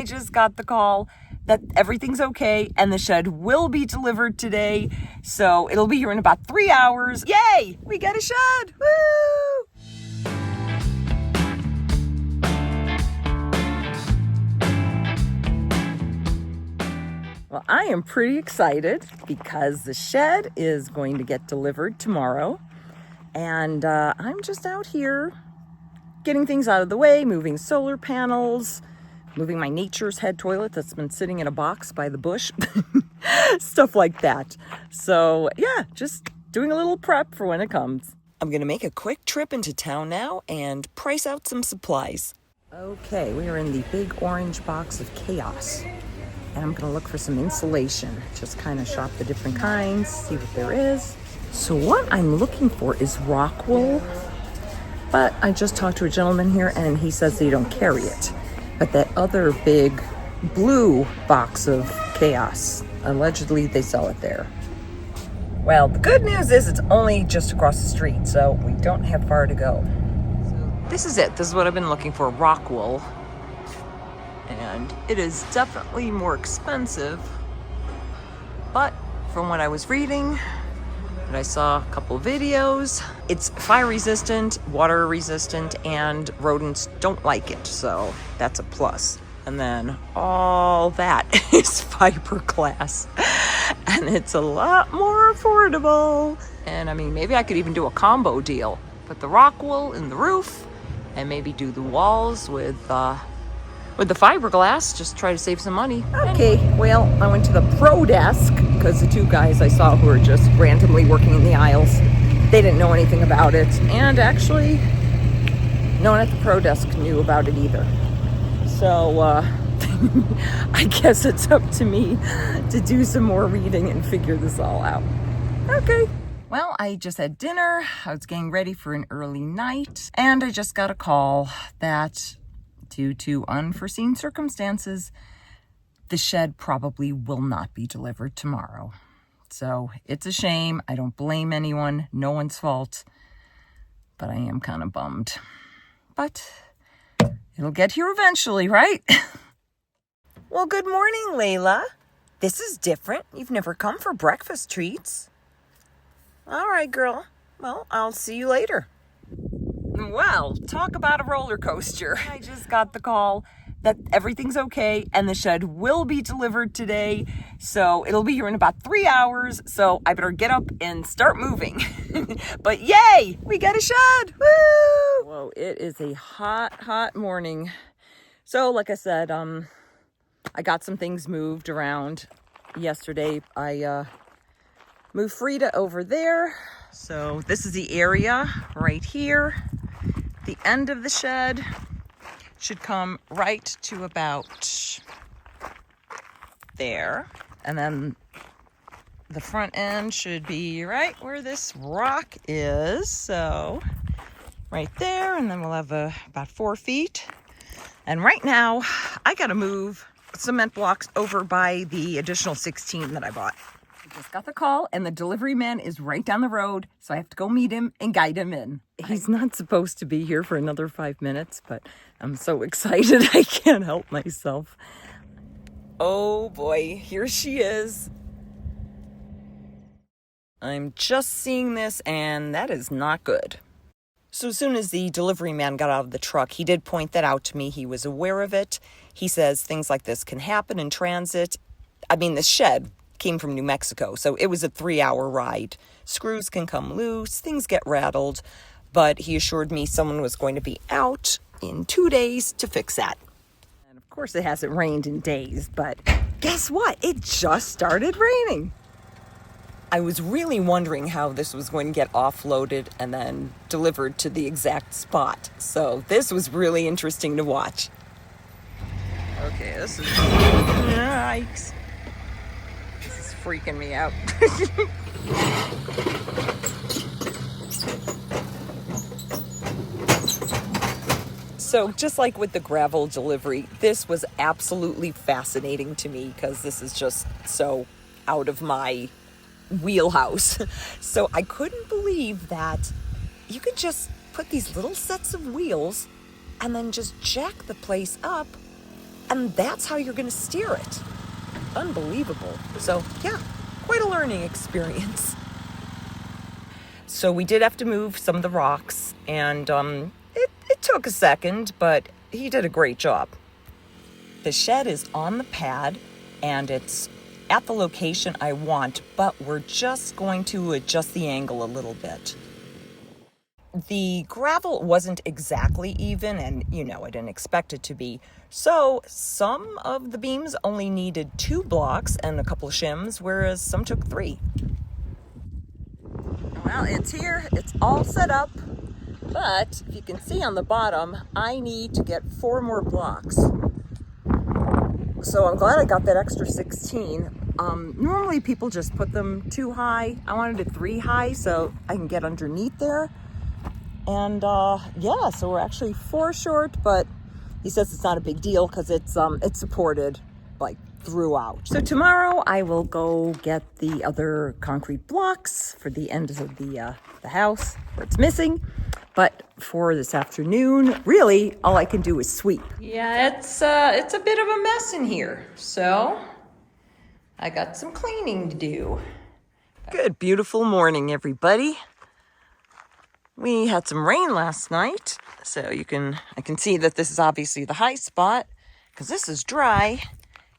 I just got the call that everything's okay and the shed will be delivered today. So it'll be here in about 3 hours. Yay! We get a shed! Woo! Well, I am pretty excited because the shed is going to get delivered tomorrow. And I'm just out here getting things out of the way, moving solar panels, moving my Nature's Head toilet that's been sitting in a box by the bush, stuff like that. So yeah, just doing a little prep for when it comes. I'm gonna make a quick trip into town now and price out some supplies. Okay, we are in the big orange box of chaos. And I'm gonna look for some insulation. Just kind of shop the different kinds, see what there is. So what I'm looking for is rock wool. But I just talked to a gentleman here and he says they don't carry it. But that other big blue box of chaos, allegedly they sell it there. Well, the good news is it's only just across the street, so we don't have far to go. So this is it. This is what I've been looking for, rock wool. And it is definitely more expensive. But from what I was reading, and I saw a couple of videos, it's fire resistant, water resistant, and rodents don't like it, so that's a plus. And then all that is fiberglass, and it's a lot more affordable. And I mean, maybe I could even do a combo deal, put the rock wool in the roof, and maybe do the walls with the fiberglass, just try to save some money. Okay, well, I went to the pro desk because the two guys I saw who were just randomly working in the aisles, they didn't know anything about it. And actually, no one at the pro desk knew about it either. So, I guess it's up to me to do some more reading and figure this all out. Okay. Well, I just had dinner. I was getting ready for an early night. And I just got a call that due to unforeseen circumstances, the shed probably will not be delivered tomorrow. So it's a shame. I don't blame anyone. No one's fault. But I am kind of bummed. But it'll get here eventually, right? Well, good morning, Layla. This is different. You've never come for breakfast treats. All right, girl. Well, I'll see you later. Well, talk about a roller coaster. I just got the call that everything's okay and the shed will be delivered today. So it'll be here in about 3 hours. So I better get up and start moving. But yay, we got a shed. Woo! Whoa, it is a hot morning. So like I said, I got some things moved around yesterday. I moved Frida over there. So this is the area right here. The end of the shed should come right to about there. And then the front end should be right where this rock is. So right there, and then we'll have about 4 feet. And right now, I gotta move cement blocks over by the additional 16 that I bought. I just got the call and the delivery man is right down the road, so I have to go meet him and guide him in. He's not supposed to be here for another 5 minutes, but I'm so excited I can't help myself. Oh boy, here she is. I'm just seeing this and that is not good. So as soon as the delivery man got out of the truck, he did point that out to me. He was aware of it. He says things like this can happen in transit. I mean, the shed came from New Mexico, so it was a 3-hour ride. Screws can come loose, things get rattled, but he assured me someone was going to be out in 2 days to fix that. And of course it hasn't rained in days, but guess what? It just started raining. I was really wondering how this was going to get offloaded and then delivered to the exact spot. So this was really interesting to watch. Okay, this is... Yikes. This is freaking me out. So just like with the gravel delivery, this was absolutely fascinating to me because this is just so out of my wheelhouse. So I couldn't believe that you could just put these little sets of wheels and then just jack the place up and that's how you're going to steer it. Unbelievable. So yeah, quite a learning experience. So we did have to move some of the rocks, and it took a second, but he did a great job. The shed is on the pad, and it's at the location I want, but we're just going to adjust the angle a little bit. The gravel wasn't exactly even, and I didn't expect it to be. So some of the beams only needed 2 blocks and a couple of shims, whereas some took 3. Well, it's here, it's all set up, but if you can see on the bottom, I need to get 4 more blocks. So I'm glad I got that extra 16. Normally people just put them 2 high. I wanted it 3 high so I can get underneath there. And yeah, so we're actually 4 short, but he says it's not a big deal because it's supported like throughout. So tomorrow I will go get the other concrete blocks for the end of the house where it's missing. But for this afternoon, really, all I can do is sweep. Yeah, it's a bit of a mess in here, so I got some cleaning to do. Good, beautiful morning, everybody. We had some rain last night, so I can see that this is obviously the high spot because this is dry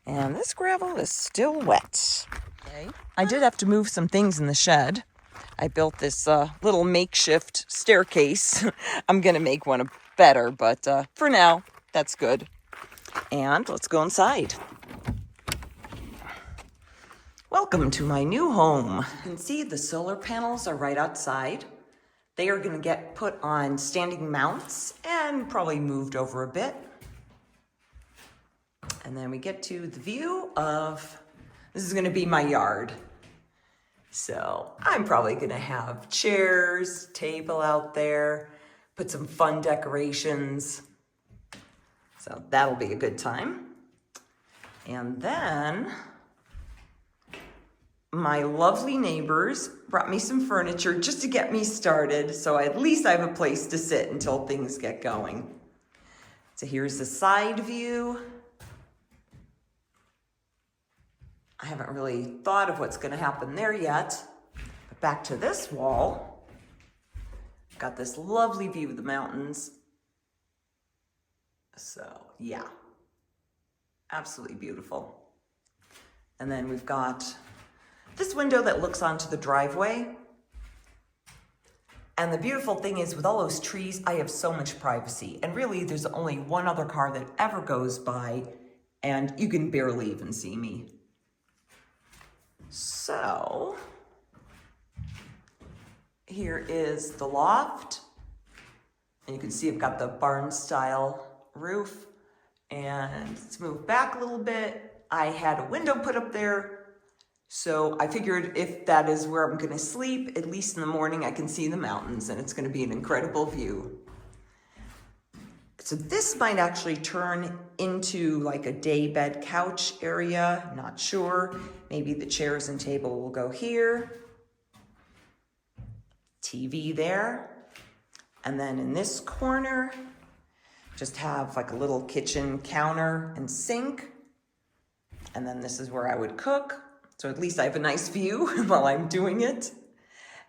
and this gravel is still wet. Okay. I did have to move some things in the shed. I built this little makeshift staircase. I'm gonna make one better, but for now, that's good. And let's go inside. Welcome to my new home. You can see the solar panels are right outside. They are gonna get put on standing mounts and probably moved over a bit. And then we get to the view of, this is gonna be my yard. So I'm probably gonna have chairs, table out there, put some fun decorations. So that'll be a good time. And then my lovely neighbors brought me some furniture just to get me started, so at least I have a place to sit until things get going. So here's the side view. I haven't really thought of what's gonna happen there yet. But back to this wall, got this lovely view of the mountains. So yeah, absolutely beautiful. And then we've got this window that looks onto the driveway. And the beautiful thing is with all those trees, I have so much privacy. And really there's only one other car that ever goes by and you can barely even see me. So here is the loft. And you can see I've got the barn style roof. And let's move back a little bit. I had a window put up there. So I figured if that is where I'm gonna sleep, at least in the morning I can see the mountains and it's gonna be an incredible view. So this might actually turn into like a day bed couch area, not sure. Maybe the chairs and table will go here. TV there. And then in this corner, just have like a little kitchen counter and sink. And then this is where I would cook. So at least I have a nice view while I'm doing it.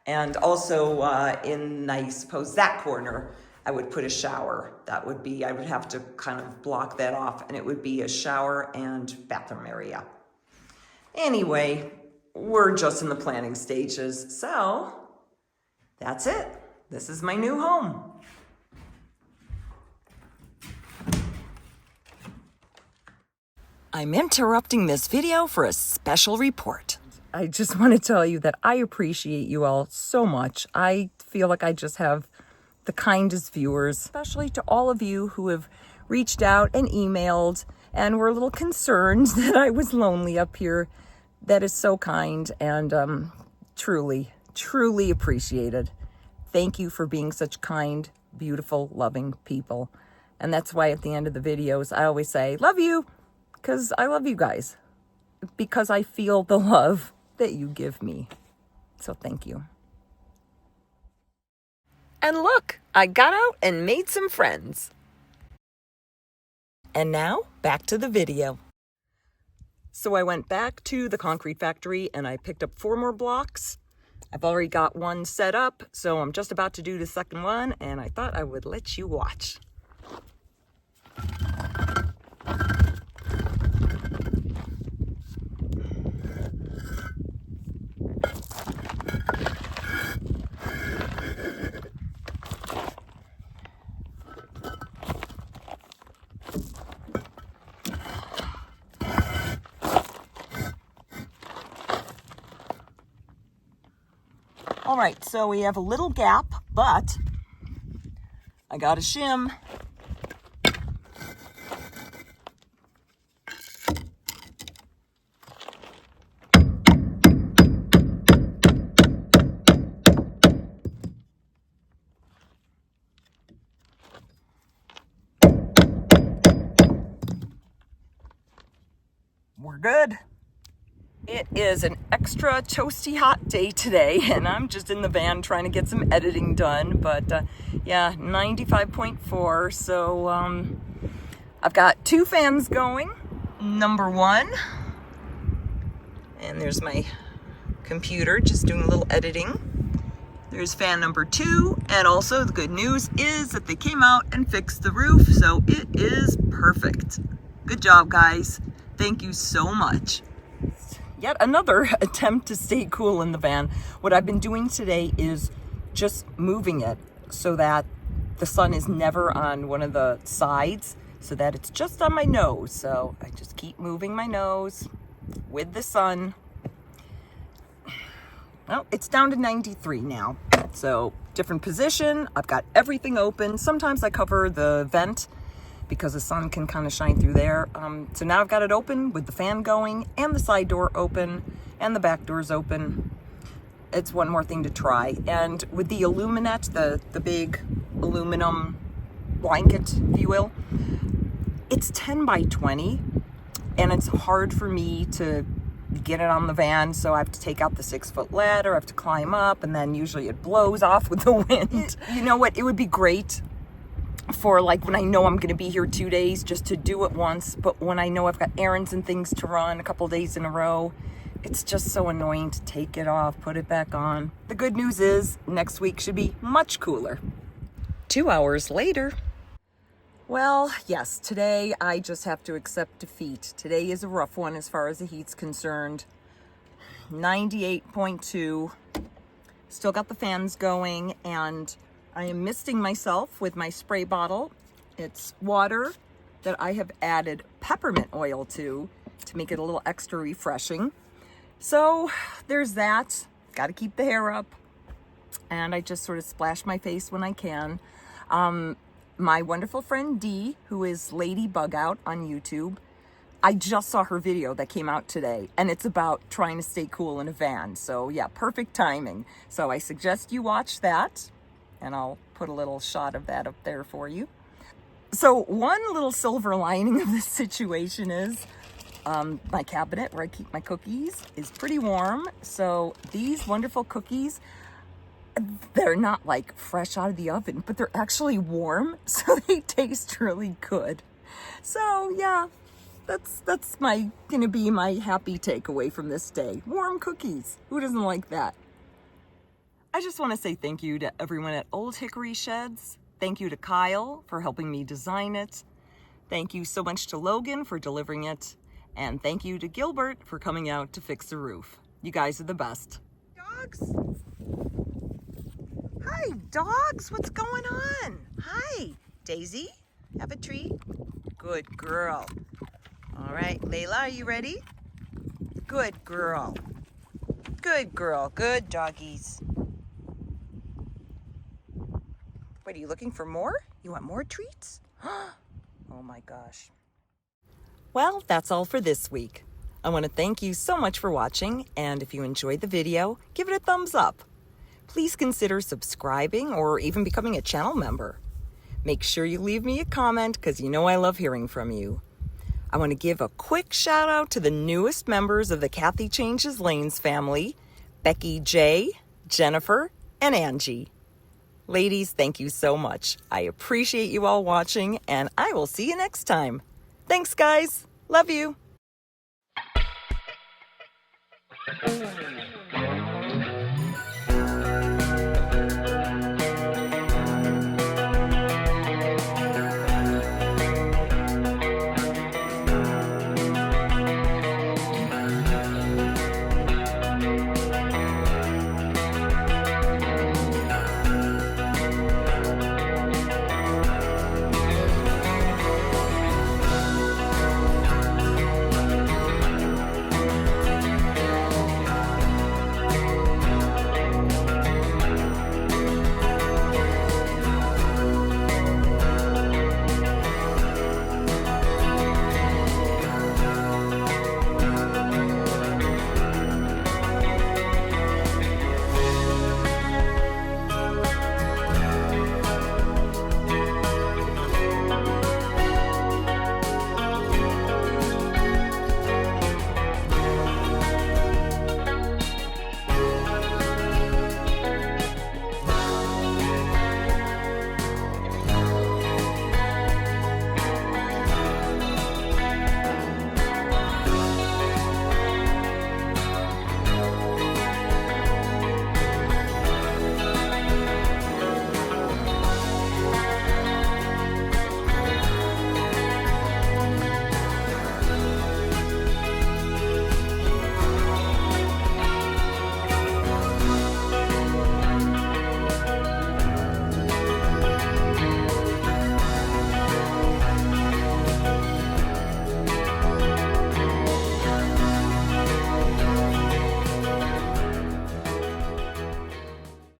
And also in, I suppose, that corner, I would put a shower. That would be, I would have to kind of block that off and it would be a shower and bathroom area. Anyway, we're just in the planning stages. So that's it. This is my new home. I'm interrupting this video for a special report. I just want to tell you that I appreciate you all so much. I feel like I just have the kindest viewers, especially to all of you who have reached out and emailed and were a little concerned that I was lonely up here. That is so kind and truly, truly appreciated. Thank you for being such kind, beautiful, loving people. And that's why at the end of the videos, I always say, love you, because I love you guys, because I feel the love that you give me. So thank you. And look, I got out and made some friends. And now, back to the video. So I went back to the concrete factory and I picked up 4 more blocks. I've already got one set up, so I'm just about to do the second one, and I thought I would let you watch. All right, so we have a little gap, but I got a shim. We're good. It is an extra toasty hot day today, and I'm just in the van trying to get some editing done, but yeah, 95.4, so I've got 2 fans going. Number 1, and there's my computer just doing a little editing. There's fan number 2, and also the good news is that they came out and fixed the roof, so it is perfect. Good job, guys. Thank you so much. Yet another attempt to stay cool in the van. What I've been doing today is just moving it so that the sun is never on one of the sides, so that it's just on my nose. So I just keep moving my nose with the sun. Well, it's down to 93 now. So different position. I've got everything open. Sometimes I cover the vent because the sun can kind of shine through there. So now I've got it open with the fan going and the side door open and the back doors open. It's one more thing to try. And with the Illuminette, the big aluminum blanket, if you will, it's 10 by 20 and it's hard for me to get it on the van. So I have to take out the 6-foot ladder, I have to climb up, and then usually it blows off with the wind. You know what, it would be great for like when I know I'm going to be here 2 days just to do it once, but when I know I've got errands and things to run a couple days in a row, it's just so annoying to take it off, put it back on. The good news is next week should be much cooler. 2 hours later. Well, yes, today I just have to accept defeat. Today is a rough one as far as the heat's concerned. 98.2. Still got the fans going, and I am misting myself with my spray bottle. It's water that I have added peppermint oil to make it a little extra refreshing. So there's that. Got to keep the hair up. And I just sort of splash my face when I can. My wonderful friend Dee, who is Lady Bug Out on YouTube, I just saw her video that came out today, and it's about trying to stay cool in a van. So yeah, perfect timing. So I suggest you watch that. And I'll put a little shot of that up there for you. So one little silver lining of this situation is my cabinet where I keep my cookies is pretty warm. So these wonderful cookies, they're not like fresh out of the oven, but they're actually warm. So they taste really good. So yeah, that's gonna be my happy takeaway from this day. Warm cookies. Who doesn't like that? I just want to say thank you to everyone at Old Hickory Sheds. Thank you to Kyle for helping me design it. Thank you so much to Logan for delivering it. And thank you to Gilbert for coming out to fix the roof. You guys are the best. Dogs? Hi, dogs. What's going on? Hi. Daisy, have a treat? Good girl. All right, Layla, are you ready? Good girl. Good girl. Good doggies. What, are you looking for more? You want more treats? Oh my gosh. Well, that's all for this week. I want to thank you so much for watching, and if you enjoyed the video, give it a thumbs up. Please consider subscribing or even becoming a channel member. Make sure you leave me a comment because you know I love hearing from you. I want to give a quick shout out to the newest members of the Kathy Changes Lanes family, Becky J, Jennifer, and Angie. Ladies, thank you so much. I appreciate you all watching, and I will see you next time. Thanks, guys. Love you.